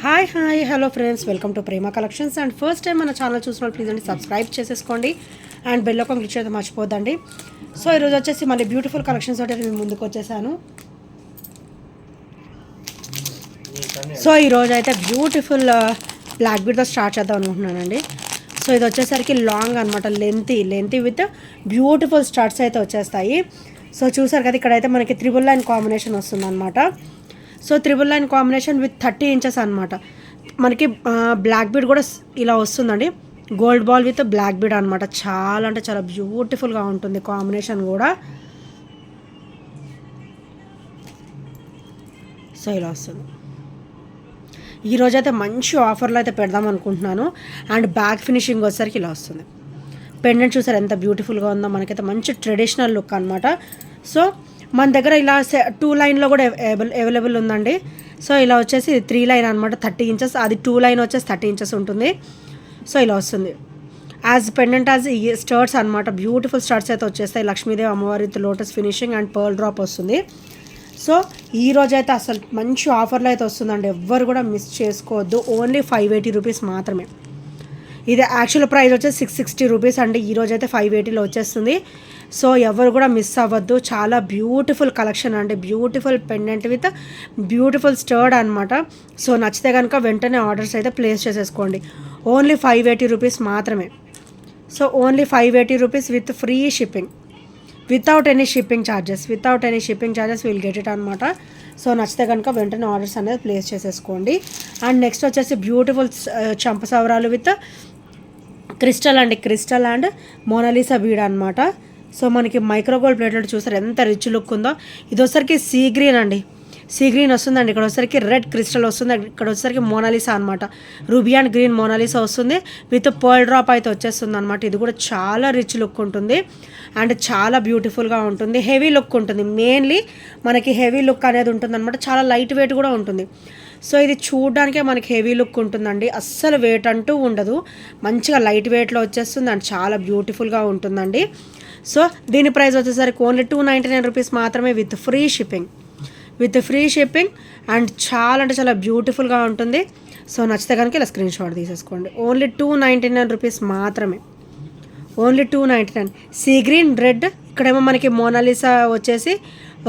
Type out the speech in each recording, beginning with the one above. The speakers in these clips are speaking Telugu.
Hi hello friends, welcome to Prema collections. And first time మన ఛానల్ చూసిన ప్లీజ్ అండి సబ్స్క్రైబ్ చేసేసుకోండి అండ్ బెల్ ఐకాన్ క్లిక్ చేయడం మర్చిపోద్దండి. సో ఈరోజు వచ్చేసి మళ్ళీ బ్యూటిఫుల్ కలెక్షన్స్ తోటి నేను ముందుకు వచ్చేసాను. సో ఈరోజు అయితే బ్యూటిఫుల్ బ్లాక్ బీడ్తో స్టార్ట్ చేద్దాం అనుకుంటున్నానండి. సో ఇది వచ్చేసరికి లాంగ్ అనమాట, లెంతీ విత్ బ్యూటిఫుల్ స్టార్ట్స్ అయితే వచ్చేస్తాయి. సో చూసారు కదా, ఇక్కడైతే మనకి 3 కాంబినేషన్ వస్తుంది అనమాట. సో 3 కాంబినేషన్ విత్ 30 ఇంచెస్ అనమాట. మనకి బ్లాక్ బీడ్ కూడా ఇలా వస్తుందండి, gold ball with black bead అనమాట. చాలా అంటే చాలా బ్యూటిఫుల్గా ఉంటుంది కాంబినేషన్ కూడా. సో ఇలా వస్తుంది. ఈరోజైతే మంచి ఆఫర్లో అయితే పెడదాం అనుకుంటున్నాను. అండ్ బ్యాక్ ఫినిషింగ్ వచ్చేసరికి ఇలా వస్తుంది. పెండెంట్ చూసారు ఎంత బ్యూటిఫుల్గా ఉందో, మనకైతే మంచి ట్రెడిషనల్ లుక్ అనమాట. సో మన దగ్గర ఇలా 2 లైన్లో కూడా అవైలబుల్ ఉందండి. సో ఇలా వచ్చేసి 3 లైన్ అనమాట, 30 ఇంచెస్. అది 2 లైన్ వచ్చేసి 30 ఇంచెస్ ఉంటుంది. సో ఇలా వస్తుంది యాజ్ పెండెంట్ యాజ్ ఈ స్టర్ట్స్ అనమాట. బ్యూటిఫుల్ స్టర్ట్స్ అయితే వచ్చేస్తాయి. లక్ష్మీదేవి అమ్మవారి with lotus finishing and pearl drop వస్తుంది. సో ఈరోజు అయితే అసలు మంచి ఆఫర్లో అయితే వస్తుందండి, ఎవ్వరు కూడా మిస్ చేసుకోవద్దు. ఓన్లీ 580 రూపీస్ మాత్రమే. ఇది యాక్చువల్ ప్రైస్ వచ్చేసి 660 రూపీస్ అండి. ఈరోజు అయితే 580లో వచ్చేస్తుంది. సో ఎవరు కూడా మిస్ అవ్వద్దు. చాలా బ్యూటిఫుల్ కలెక్షన్ అండి, beautiful pendant with beautiful stud అనమాట. సో నచ్చితే కనుక వెంటనే ఆర్డర్స్ అయితే ప్లేస్ చేసేసుకోండి. ఓన్లీ 580 రూపీస్ మాత్రమే. So only 580 rupees with free shipping, without any shipping charges will get it అనమాట. సో నచ్చితే కనుక వెంటనే ఆర్డర్స్ అనేది ప్లేస్ చేసేసుకోండి. అండ్ నెక్స్ట్ వచ్చేసి బ్యూటిఫుల్ చంపసవరాలు with crystal and Mona Lisa bead అనమాట. సో మనకి మైక్రోగోల్డ్ ప్లేటెడ్ చూసారు ఎంత రిచ్ లుక్ ఉందో. ఇది వచ్చరికి సీ గ్రీన్ అండి, సీ గ్రీన్ వస్తుందండి. ఇక్కడ వచ్చరికి రెడ్ క్రిస్టల్ వస్తుంది, ఇక్కడ వచ్చరికి మోనాలిసా అనమాట. రూబీ అండ్ గ్రీన్ మోనాలిసా వస్తుంది విత్ పర్ల్ డ్రాప్ అయితే వచ్చేస్తుంది అనమాట. ఇది కూడా చాలా రిచ్ లుక్ ఉంటుంది అండ్ చాలా బ్యూటిఫుల్గా ఉంటుంది. హెవీ లుక్ ఉంటుంది, మెయిన్లీ మనకి హెవీ లుక్ అనేది ఉంటుంది అనమాట. చాలా లైట్ వెయిట్ కూడా ఉంటుంది. సో ఇది చూడడానికే మనకి హెవీ లుక్ ఉంటుందండి, అస్సలు వెయిట్ అంటూ ఉండదు. మంచిగా లైట్ వెయిట్లో వచ్చేస్తుంది అండ్ చాలా బ్యూటిఫుల్గా ఉంటుందండి. సో దీని ప్రైస్ వచ్చేసరికి ఓన్లీ 299 రూపీస్ మాత్రమే విత్ ఫ్రీ షిప్పింగ్ అండ్ చాలా అంటే చాలా బ్యూటిఫుల్గా ఉంటుంది. సో నచ్చితే కనుక ఇలా స్క్రీన్ షాట్ తీసేసుకోండి. ఓన్లీ 299 రూపీస్ మాత్రమే, ఓన్లీ 299. సీ గ్రీన్ రెడ్, ఇక్కడేమో మనకి మోనాలిసా వచ్చేసి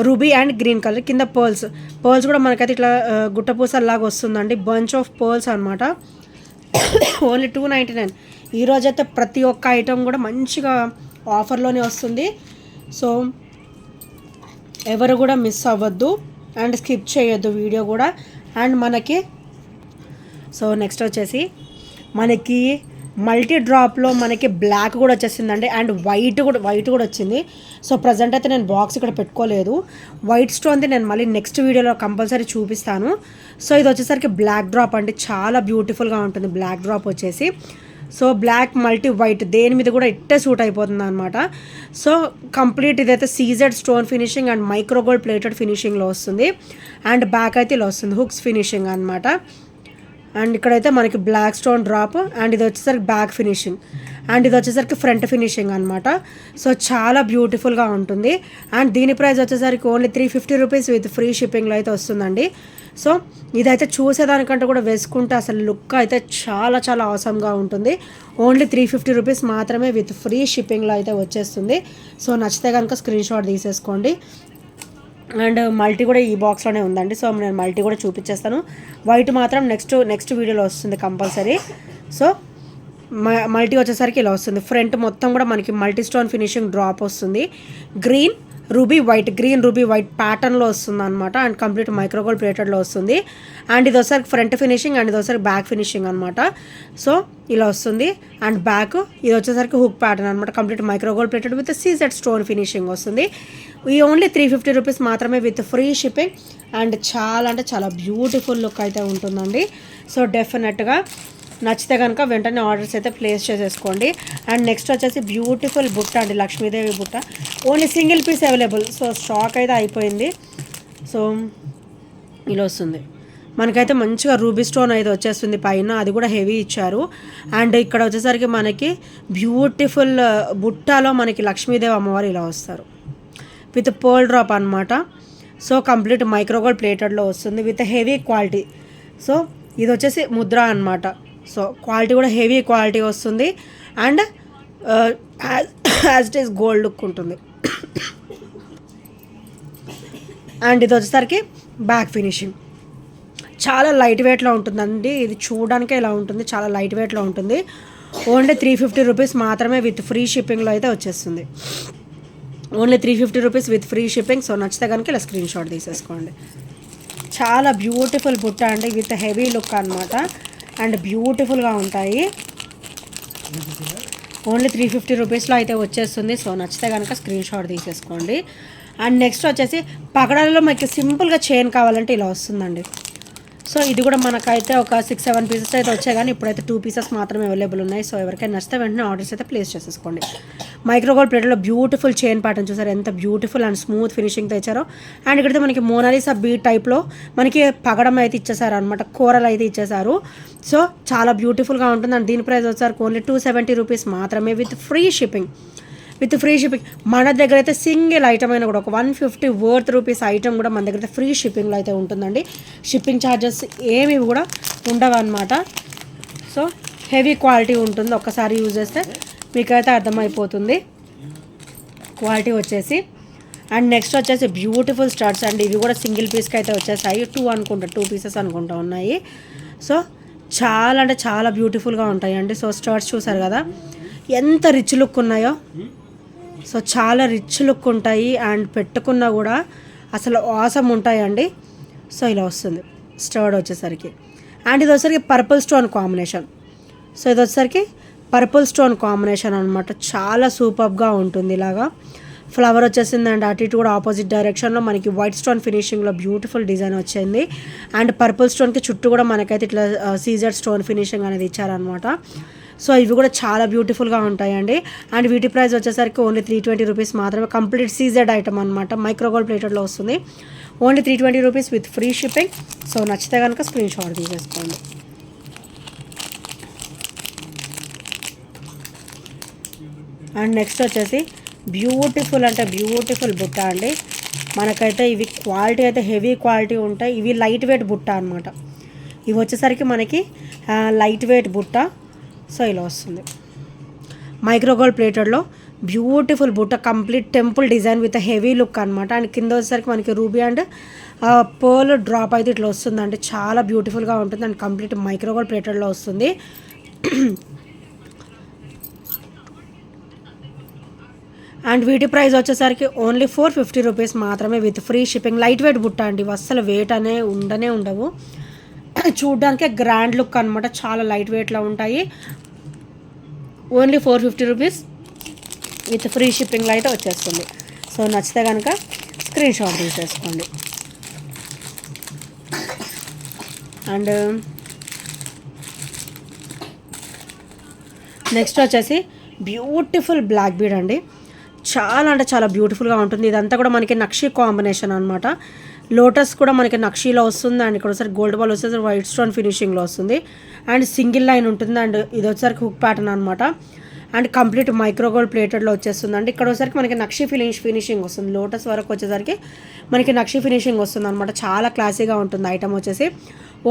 రూబీ అండ్ గ్రీన్ కలర్, కింద పర్ల్స్ కూడా మనకైతే ఇట్లా గుట్టపూసల్లాగా వస్తుందండి, బంచ్ ఆఫ్ పర్ల్స్ అనమాట. ఓన్లీ 299. ఈరోజైతే ప్రతి ఒక్క ఐటెం కూడా మంచిగా ఆఫర్లోనే వస్తుంది. సో ఎవరు కూడా మిస్ అవ్వద్దు అండ్ స్కిప్ చేయొద్దు వీడియో కూడా. అండ్ మనకి సో నెక్స్ట్ వచ్చేసి మనకి మల్టీ డ్రాప్లో మనకి బ్లాక్ కూడా వచ్చేసిందండి అండ్ వైట్ కూడా వచ్చింది. సో ప్రజెంట్ అయితే నేను బాక్స్ ఇక్కడ పెట్టుకోలేదు. వైట్ స్టోన్ది నేను మళ్ళీ నెక్స్ట్ వీడియోలో కంపల్సరీ చూపిస్తాను. సో ఇది వచ్చేసరికి బ్లాక్ డ్రాప్ అండి, చాలా బ్యూటిఫుల్గా ఉంటుంది బ్లాక్ డ్రాప్ వచ్చేసి. సో బ్లాక్ మల్టీ వైట్ దేని మీద కూడా ఇట్టే సూట్ అయిపోతుంది అనమాట. సో కంప్లీట్ ఇదైతే CZ stone finishing and micro gold plated ఫినిషింగ్లో వస్తుంది. అండ్ బ్యాక్ అయితే ఇలా వస్తుంది, హుక్స్ ఫినిషింగ్ అనమాట. అండ్ ఇక్కడైతే మనకి బ్లాక్ స్టోన్ డ్రాప్ అండ్ ఇది వచ్చేసరికి బ్యాక్ ఫినిషింగ్ అండ్ ఇది వచ్చేసరికి ఫ్రంట్ ఫినిషింగ్ అనమాట. సో చాలా బ్యూటిఫుల్గా ఉంటుంది. అండ్ దీని ప్రైస్ వచ్చేసరికి ఓన్లీ 350 రూపీస్ విత్ ఫ్రీ షిప్పింగ్లో అయితే వస్తుందండి. సో ఇదైతే చూసేదానికంటే కూడా వేసుకుంటే అసలు లుక్ అయితే చాలా చాలా ఆసమ్గా ఉంటుంది. ఓన్లీ 350 రూపీస్ మాత్రమే విత్ ఫ్రీ షిప్పింగ్లో అయితే వచ్చేస్తుంది. సో నచ్చితే కనుక స్క్రీన్ షాట్ తీసేసుకోండి. అండ్ మల్టీ కూడా ఈ బాక్స్లోనే ఉందండి. సో నేను మల్టీ కూడా చూపించేస్తాను. వైట్ మాత్రం నెక్స్ట్ వీడియోలో వస్తుంది కంపల్సరీ. సో మల్టీ వచ్చేసరికి ఇలా వస్తుంది. ఫ్రంట్ మొత్తం కూడా మనకి మల్టీ స్టోన్ ఫినిషింగ్ డ్రాప్ వస్తుంది. గ్రీన్ రూబీ వైట్ ప్యాటర్న్లో వస్తుంది అనమాట. అండ్ కంప్లీట్ మైక్రోగోల్డ్ ప్లేటెడ్లో వస్తుంది. అండ్ ఇది వచ్చేసరికి ఫ్రంట్ ఫినిషింగ్ అండ్ ఇది వచ్చేసరికి బ్యాక్ ఫినిషింగ్ అనమాట. సో ఇలా వస్తుంది. అండ్ బ్యాక్ ఇది వచ్చేసరికి హుక్ ప్యాటర్న్ అనమాట, complete micro gold plated with CZ stone finishing వస్తుంది. ఈ ఓన్లీ 350 రూపీస్ మాత్రమే విత్ ఫ్రీ షిప్పింగ్ అండ్ చాలా అంటే చాలా బ్యూటిఫుల్ లుక్ అయితే ఉంటుందండి. సో డెఫినెట్గా నచ్చితే కనుక వెంటనే ఆర్డర్స్ అయితే ప్లేస్ చేసేసుకోండి. అండ్ నెక్స్ట్ వచ్చేసి బ్యూటిఫుల్ బుట్ట అండి, లక్ష్మీదేవి బుట్ట. Only single piece available. So stock అయితే అయిపోయింది. సో ఇలా వస్తుంది మనకైతే మంచిగా రూబీ స్టోన్ అయితే వచ్చేస్తుంది పైన, అది కూడా హెవీ ఇచ్చారు. అండ్ ఇక్కడ వచ్చేసరికి మనకి బ్యూటిఫుల్ బుట్టలో మనకి లక్ష్మీదేవి అమ్మవారు ఇలా వస్తారు విత్ పర్ల్ డ్రాప్ అనమాట. సో కంప్లీట్ మైక్రోగోల్డ్ ప్లేటెడ్లో వస్తుంది విత్ హెవీ క్వాలిటీ. సో ఇది వచ్చేసి ముద్ర అనమాట. సో క్వాలిటీ కూడా హెవీ క్వాలిటీ వస్తుంది and as it is gold look ఉంటుంది. అండ్ ఇది వచ్చేసరికి బ్యాక్ ఫినిషింగ్ చాలా లైట్ వెయిట్లో ఉంటుందండి. ఇది చూడడానికే ఇలా ఉంటుంది, చాలా లైట్ వెయిట్లో ఉంటుంది. ఓన్లీ 350 రూపీస్ మాత్రమే విత్ ఫ్రీ షిప్పింగ్లో అయితే వచ్చేస్తుంది. Only 350 rupees with free shipping. So నచ్చితే కనుక ఇలా స్క్రీన్ షాట్ తీసేసుకోండి. చాలా బ్యూటిఫుల్ బుట్ట అండి విత్ హెవీ లుక్ అనమాట అండ్ బ్యూటిఫుల్గా ఉంటాయి. ఓన్లీ 350 రూపీస్లో అయితే వచ్చేస్తుంది. సో నచ్చితే కనుక స్క్రీన్ షాట్ తీసేసుకోండి. అండ్ నెక్స్ట్ వచ్చేసి పగడాలలో మనకి సింపుల్గా చైన్ కావాలంటే ఇలా వస్తుందండి. సో ఇది కూడా మనకైతే ఒక 6-7 పీసెస్ అయితే వచ్చాయి, కానీ ఇప్పుడైతే 2 పీసెస్ మాత్రమే అవైలబుల్ ఉన్నాయి. సో ఎవరికైనా నచ్చితే వెంటనే ఆర్డర్స్ అయితే ప్లేస్ చేసేసుకోండి. మైక్రోగోల్డ్ ప్లేట్లో బ్యూటిఫుల్ చైన్ ప్యాటర్న్ చూసారు, ఎంత బ్యూటిఫుల్ అండ్ స్మూత్ ఫినిషింగ్తో ఇచ్చారో. అండ్ ఇక్కడైతే మనకి మోనాలిసా బీట్ టైప్లో మనకి పగడం అయితే ఇచ్చేసారు అనమాట, కూరలు అయితే ఇచ్చేసారు. సో చాలా బ్యూటిఫుల్గా ఉంటుంది. అండ్ దీని ప్రైస్ వచ్చేసరికి ఓన్లీ 270 రూపీస్ మాత్రమే విత్ ఫ్రీ షిప్పింగ్. మన దగ్గర అయితే సింగిల్ ఐటమ్ అయినా కూడా ఒక 150 వర్త్ రూపీస్ ఐటమ్ కూడా మన దగ్గర అయితే ఫ్రీ షిప్పింగ్లో అయితే ఉంటుందండి. షిప్పింగ్ ఛార్జెస్ ఏమి కూడా ఉండవు అనమాట. సో హెవీ క్వాలిటీ ఉంటుంది, ఒక్కసారి యూజ్ చేస్తే మీకైతే అర్థమైపోతుంది క్వాలిటీ వచ్చేసి. అండ్ నెక్స్ట్ వచ్చేసి బ్యూటిఫుల్ స్టడ్స్ అండి. ఇవి కూడా సింగిల్ పీస్కి అయితే వచ్చేసాయి, 2 పీసెస్ అనుకుంటా ఉన్నాయి. సో చాలా అంటే చాలా బ్యూటిఫుల్గా ఉంటాయి అండి. సో స్టడ్స్ చూసారు కదా ఎంత రిచ్ లుక్ ఉన్నాయో. సో చాలా రిచ్ లుక్ ఉంటాయి అండ్ పెట్టుకున్నా కూడా అసలు ఆసమ్ ఉంటాయండి. సో ఇలా వస్తుంది స్టర్డ్ వచ్చేసరికి. అండ్ ఇది వచ్చేసరికి పర్పుల్ స్టోన్ కాంబినేషన్. సో ఇది వచ్చేసరికి పర్పుల్ స్టోన్ కాంబినేషన్ అనమాట, చాలా సూపర్గా ఉంటుంది. ఇలాగా ఫ్లవర్ వచ్చేసింది అండ్ అటు ఇటు కూడా ఆపోజిట్ డైరెక్షన్లో మనకి వైట్ స్టోన్ ఫినిషింగ్లో బ్యూటిఫుల్ డిజైన్ వచ్చింది. అండ్ పర్పుల్ స్టోన్కి చుట్టూ కూడా మనకైతే ఇట్లా సీజర్ స్టోన్ ఫినిషింగ్ అనేది ఇచ్చారనమాట. సో ఇవి కూడా చాలా బ్యూటిఫుల్గా ఉంటాయండి. అండ్ వీటి ప్రైస్ వచ్చేసరికి ఓన్లీ 320 రూపీస్ మాత్రమే. కంప్లీట్ సీజెడ్ ఐటమ్ అనమాట, మైక్రోగోల్డ్ ప్లేటెడ్లో వస్తుంది. Only 320 rupees with free shipping. So నచ్చితే కనుక స్క్రీన్ షాట్ తీసేసుకోండి. అండ్ నెక్స్ట్ వచ్చేసి బ్యూటిఫుల్ అంటే బ్యూటిఫుల్ బుట్ట అండి. మనకైతే ఇవి క్వాలిటీ అయితే హెవీ క్వాలిటీ ఉంటాయి. ఇవి లైట్ వెయిట్ బుట్ట అనమాట. ఇవి వచ్చేసరికి మనకి లైట్ వెయిట్ బుట్ట. సో ఇలా వస్తుంది మైక్రోగోల్డ్ ప్లేటెడ్లో బ్యూటిఫుల్ బుట్ట, complete temple design with heavy look అనమాట. అండ్ కింద వచ్చేసరికి మనకి రూబీ అండ్ పర్ల్ డ్రాప్ అయితే ఇట్లా వస్తుంది అంటే చాలా బ్యూటిఫుల్గా ఉంటుంది. అండ్ కంప్లీట్ మైక్రోగోల్డ్ ప్లేటెడ్లో వస్తుంది. అండ్ వీటి ప్రైస్ వచ్చేసరికి ఓన్లీ 450 రూపీస్ మాత్రమే with free shipping. Light weight బుట్ట అండి, అస్సలు వెయిట్ ఉండవు. చూడ్డానికే గ్రాండ్ లుక్ అనమాట, చాలా లైట్ వెయిట్లో ఉంటాయి. ఓన్లీ 450 రూపీస్ విత్ ఫ్రీ షిప్పింగ్లో అయితే వచ్చేస్తుంది. సో నచ్చితే కనుక స్క్రీన్ షాట్ తీసేసుకోండి. అండ్ నెక్స్ట్ వచ్చేసి బ్యూటిఫుల్ బ్లాక్ బీడ్ అండి. చాలా అంటే చాలా బ్యూటిఫుల్గా ఉంటుంది. ఇదంతా కూడా మనకి నక్షి కాంబినేషన్ అనమాట. లోటస్ కూడా మనకి నక్షీలో వస్తుంది. అండ్ ఇక్కడ ఒకసారి గోల్డ్ బాల్ వచ్చేసరికి వైట్ స్టోన్ ఫినిషింగ్లో వస్తుంది. అండ్ సింగిల్ లైన్ ఉంటుంది. అండ్ ఇది వచ్చేసరికి హుక్ ప్యాటర్న్ అనమాట. అండ్ కంప్లీట్ మైక్రోగోల్డ్ ప్లేటెడ్లో వచ్చేస్తుంది అండి. ఇక్కడ వచ్చేసరికి మనకి నక్షి ఫినిషింగ్ వస్తుంది. లోటస్ వరకు వచ్చేసరికి మనకి నక్షి ఫినిషింగ్ వస్తుంది అనమాట. చాలా క్లాసీగా ఉంటుంది ఐటమ్ వచ్చేసి.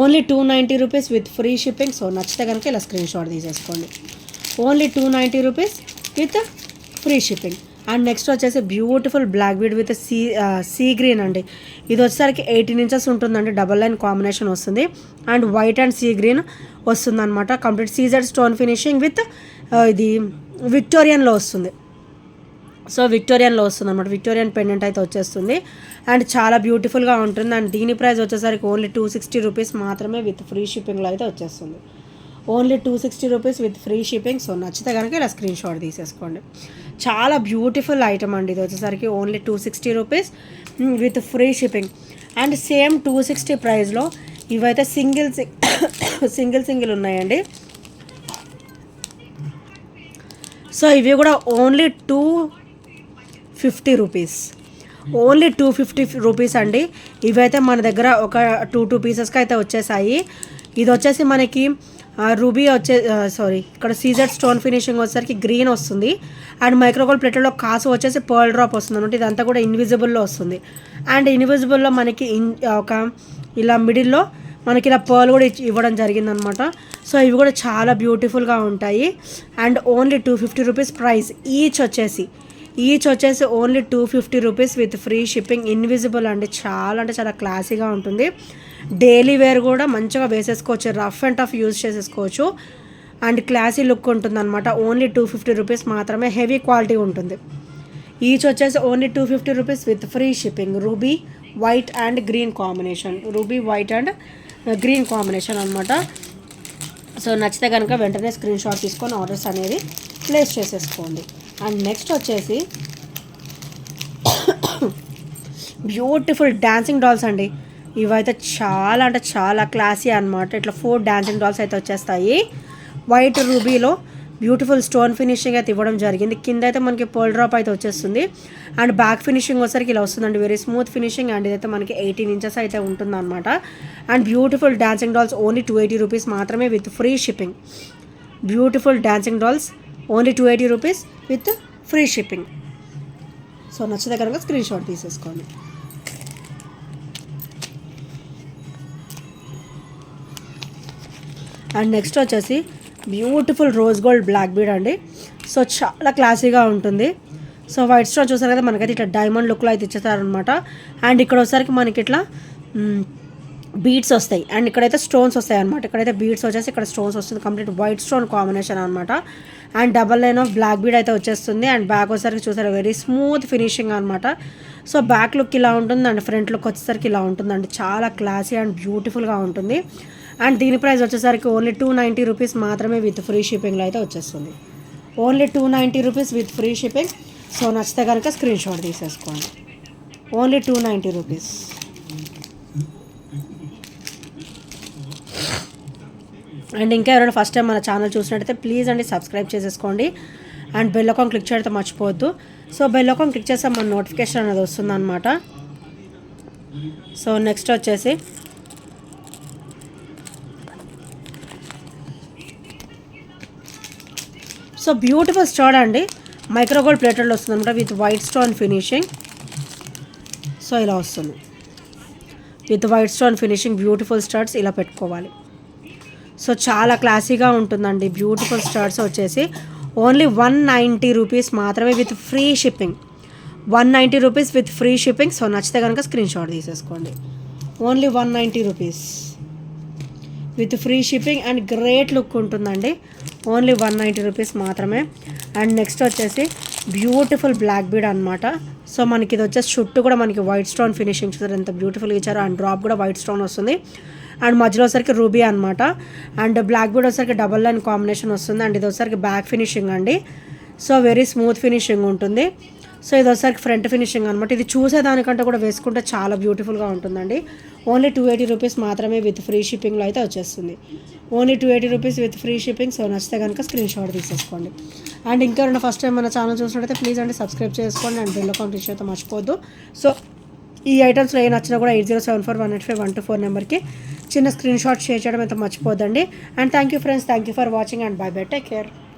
Only 290 rupees with free shipping. So నచ్చితే కనుక ఇలా స్క్రీన్ షాట్ తీసేసుకోండి. Only 290 rupees with free shipping. And next వచ్చేసి beautiful black bead with sea green అండి. ఇది వచ్చేసరికి 18 ఇంచెస్ ఉంటుందండి, డబల్ లైన్ కాంబినేషన్ వస్తుంది. And white and sea green వస్తుంది అనమాట. Complete CZ stone finishing with ఇది విక్టోరియన్లో వస్తుంది. సో విక్టోరియన్లో వస్తుంది అనమాట, విక్టోరియన్ పెండెంట్ అయితే వచ్చేస్తుంది. అండ్ చాలా బ్యూటిఫుల్గా ఉంటుంది. అండ్ దీని ప్రైస్ వచ్చేసరికి ఓన్లీ 260 రూపీస్ మాత్రమే విత్ ఫ్రీ షిప్పింగ్లో అయితే వచ్చేస్తుంది. Only 260 rupees with free shipping. So నచ్చితే కనుక ఇలా స్క్రీన్ షాట్ తీసేసుకోండి. చాలా బ్యూటిఫుల్ ఐటమ్ అండి. ఇది వచ్చేసరికి only 260 rupees with free shipping. And same 260 ప్రైస్లో ఇవైతే సింగిల్ ఉన్నాయండి. సో ఇవి కూడా ఓన్లీ 250 రూపీస్. ఓన్లీ 250 రూపీస్ అండి. ఇవైతే మన దగ్గర ఒక 2 పీసెస్కి అయితే వచ్చేసాయి. ఇది వచ్చేసి మనకి రూబీ ఇక్కడ సీజర్ స్టోన్ ఫినిషింగ్ వచ్చేసరికి గ్రీన్ వస్తుంది. అండ్ మైక్రోగోల్డ్ ప్లేటెడ్లో కాసు వచ్చేసి పర్ల్ డ్రాప్ వస్తుంది అనమాట. ఇదంతా కూడా ఇన్విజిబుల్లో వస్తుంది. అండ్ ఇన్విజిబుల్లో మనకి ఒక ఇలా మిడిల్లో మనకి ఇలా పర్ల్ కూడా ఇవ్వడం జరిగిందనమాట. సో ఇవి కూడా చాలా బ్యూటిఫుల్గా ఉంటాయి. And only 250 rupees price. Each వచ్చేసి only 250 rupees with free shipping. Invisible అండి, చాలా అంటే చాలా క్లాసీగా ఉంటుంది. డైలీ వేర్ కూడా మంచిగా వేసేసుకోవచ్చు, రఫ్ అండ్ టఫ్ యూజ్ చేసేసుకోవచ్చు. అండ్ క్లాసీ లుక్ ఉంటుంది అనమాట. ఓన్లీ 250 రూపీస్ మాత్రమే, హెవీ క్వాలిటీ ఉంటుంది. ఈచ్ వచ్చేసి only 250 rupees with free shipping. Ruby white and green combination అనమాట. సో నచ్చితే కనుక వెంటనే స్క్రీన్ షాట్ తీసుకొని ఆర్డర్స్ అనేది ప్లేస్ చేసేసుకోండి. అండ్ నెక్స్ట్ వచ్చేసి బ్యూటిఫుల్ డాన్సింగ్ డాల్స్ అండి. ఇవైతే చాలా అంటే చాలా క్లాసీ అనమాట. ఇట్లా 4 డాన్సింగ్ డాల్స్ అయితే వచ్చేస్తాయి. వైట్ రూబీలో బ్యూటిఫుల్ స్టోన్ ఫినిషింగ్ అయితే ఇవ్వడం జరిగింది. కింద అయితే మనకి పోల్ డ్రాప్ అయితే వచ్చేస్తుంది. అండ్ బ్యాక్ ఫినిషింగ్ వచ్చేసరికి ఇలా వస్తుందండి, వెరీ స్మూత్ ఫినిషింగ్. అండ్ ఇదైతే మనకి 18 ఇంచెస్ అయితే ఉంటుందన్నమాట. And beautiful dancing dolls only 280 rupees మాత్రమే with free shipping. Beautiful dancing dolls only 280 rupees with free shipping. So నచ్చితే కనుక స్క్రీన్ షాట్ తీసేసుకోండి. అండ్ నెక్స్ట్ వచ్చేసి beautiful rose gold black bead అండి. సో చాలా క్లాసీగా ఉంటుంది. సో వైట్ స్టోన్ చూసారు కదా, మనకైతే ఇట్లా డైమండ్ లుక్లో అయితే ఇచ్చేస్తారనమాట. అండ్ ఇక్కడ వచ్చేసరికి మనకి ఇట్లా బీడ్స్ వస్తాయి. అండ్ ఇక్కడైతే స్టోన్స్ వస్తాయి అనమాట. ఇక్కడైతే బీడ్స్ వచ్చేసి ఇక్కడ స్టోన్స్ వస్తుంది. కంప్లీట్ వైట్ స్టోన్ కాంబినేషన్ అనమాట. And double line of black bead అయితే వచ్చేస్తుంది. అండ్ బ్యాక్ వచ్చేసరికి చూసారు, వెరీ స్మూత్ ఫినిషింగ్ అనమాట. సో బ్యాక్ లుక్ ఇలా ఉంటుంది అండ్ ఫ్రంట్ లుక్ వచ్చేసరికి ఇలా ఉంటుందండి. చాలా క్లాసీ అండ్ బ్యూటిఫుల్గా ఉంటుంది. అండ్ దీని ప్రైస్ వచ్చేసరికి ఓన్లీ 290 రూపీస్ మాత్రమే విత్ ఫ్రీ షిప్పింగ్లో అయితే వచ్చేస్తుంది. Only 290 rupees with free shipping. So నచ్చితే కనుక స్క్రీన్ షాట్ తీసేసుకోండి. Only 290 rupees. అండ్ ఇంకా ఎవరైనా ఫస్ట్ టైం మన ఛానల్ చూసినట్టయితే ప్లీజ్ అండి సబ్స్క్రైబ్ చేసేసుకోండి. అండ్ బెల్ ఐకాన్ క్లిక్ చేయడం మర్చిపోవద్దు. సో బెల్ ఐకాన్ క్లిక్ చేస్తే మన నోటిఫికేషన్ అనేది వస్తుందన్నమాట. సో నెక్స్ట్ వచ్చేసి సో బ్యూటిఫుల్ స్టోన్ అండి, మైక్రో గోల్డ్ ప్లేటెడ్లో వస్తుంది అనమాట with white stone finishing. So ఇలా వస్తుంది with white stone finishing. Beautiful studs ఇలా పెట్టుకోవాలి. సో చాలా క్లాసీగా ఉంటుందండి. బ్యూటిఫుల్ స్టడ్స్ వచ్చేసి ఓన్లీ 190 రూపీస్ మాత్రమే with free shipping. 190 rupees with free shipping. So నచ్చితే కనుక స్క్రీన్ షాట్ తీసేసుకోండి. Only 190 rupees with free shipping. And great look ఉంటుందండి. ఓన్లీ 190 రూపీస్ మాత్రమే. అండ్ నెక్స్ట్ వచ్చేసి బ్యూటిఫుల్ బ్లాక్ బీడ్ అనమాట. సో మనకి ఇది వచ్చేసి చుట్టూ కూడా మనకి వైట్ స్టోన్ ఫినిషింగ్ చూసారు ఎంత బ్యూటిఫుల్గా ఇచ్చారు. అండ్ డ్రాప్ కూడా వైట్ స్టోన్ వస్తుంది. అండ్ మధ్యలో వచ్చరికి రూబీ అనమాట. అండ్ బ్లాక్ బీడ్ వచ్చరికి డబల్ లైన్ కాంబినేషన్ వస్తుంది. అండ్ ఇది వచ్చరికి బ్యాక్ ఫినిషింగ్ అండి. సో వెరీ స్మూత్ ఫినిషింగ్ ఉంటుంది. సో ఇది వచ్చరికి ఫ్రంట్ ఫినిషింగ్ అనమాట. ఇది చూసేదానికంటే కూడా వేసుకుంటే చాలా బ్యూటిఫుల్గా ఉంటుందండి. ఓన్లీ 280 రూపీస్ మాత్రమే విత్ ఫ్రీ షిప్పింగ్లో అయితే వచ్చేస్తుంది. Only 280 rupees with free shipping. So నచ్చితే కనుక స్క్రీన్ షాట్ తీసేసుకోండి. అండ్ ఇంకెవరైనా ఫస్ట్ టైం మన ఛానల్ చూసినట్టయితే ప్లీజ్ అండి సబ్స్క్రైబ్ చేసుకోండి. అండ్ బెల్ ఐకాన్ క్లిక్ అయితే మర్చిపోవద్దు. సో ఈ ఐటమ్స్లో ఏ నచ్చినా కూడా 8074185124 నెంబర్కి చిన్న స్క్రీన్ షాట్ షేర్ చేయడం అయితే మర్చిపోద్దండి. And thank you friends, thank you for watching and bye bye, take care.